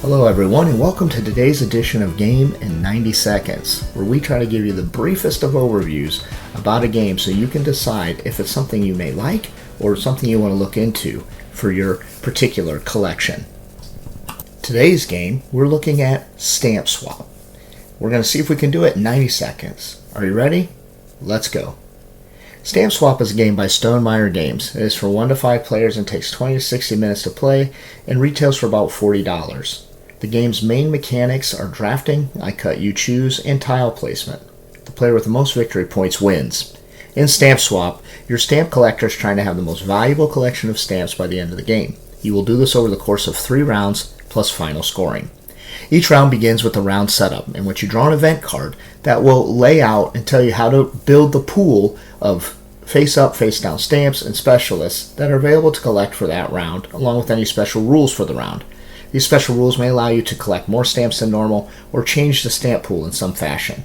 Hello everyone and welcome to today's edition of Game in 90 Seconds, where we try to give you the briefest of overviews about a game so you can decide if it's something you may like or something you want to look into for your particular collection. Today's game, we're looking at Stamp Swap. We're going to see if we can do it in 90 seconds. Are you ready? Let's go. Stamp Swap is a game by Stonemaier Games. It is for 1 to 5 players and takes 20 to 60 minutes to play and retails for about $40. The game's main mechanics are drafting, I cut, you choose, and tile placement. The player with the most victory points wins. In Stamp Swap, your stamp collector is trying to have the most valuable collection of stamps by the end of the game. You will do this over the course of 3 rounds plus final scoring. Each round begins with the round setup, in which you draw an event card that will lay out and tell you how to build the pool of face-up, face-down stamps and specialists that are available to collect for that round, along with any special rules for the round. These special rules may allow you to collect more stamps than normal or change the stamp pool in some fashion.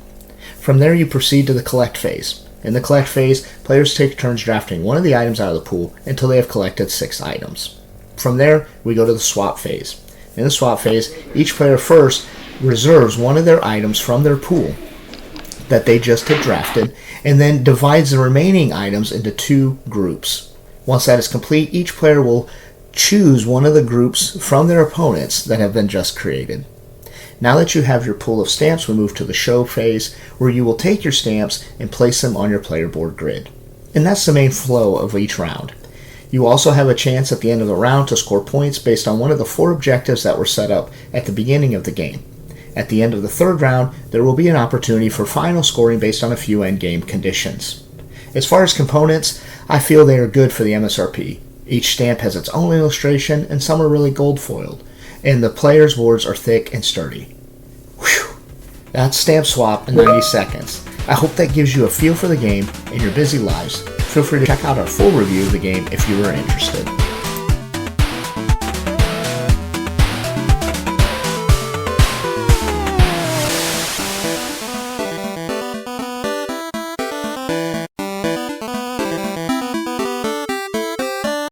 From there you proceed to the collect phase. In the collect phase, players take turns drafting one of the items out of the pool until they have collected 6 items. From there, we go to the swap phase. In the swap phase, each player first reserves one of their items from their pool that they just had drafted and then divides the remaining items into 2 groups. Once that is complete, each player will choose one of the groups from their opponents that have been just created. Now that you have your pool of stamps, we move to the show phase, where you will take your stamps and place them on your player board grid. And that's the main flow of each round. You also have a chance at the end of the round to score points based on one of the 4 objectives that were set up at the beginning of the game. At the end of the 3rd round, there will be an opportunity for final scoring based on a few endgame conditions. As far as components, I feel they are good for the MSRP. Each stamp has its own illustration, and some are really gold foiled, and the players' boards are thick and sturdy. Whew! That's Stamp Swap in 90 seconds. I hope that gives you a feel for the game in your busy lives. Feel free to check out our full review of the game if you are interested.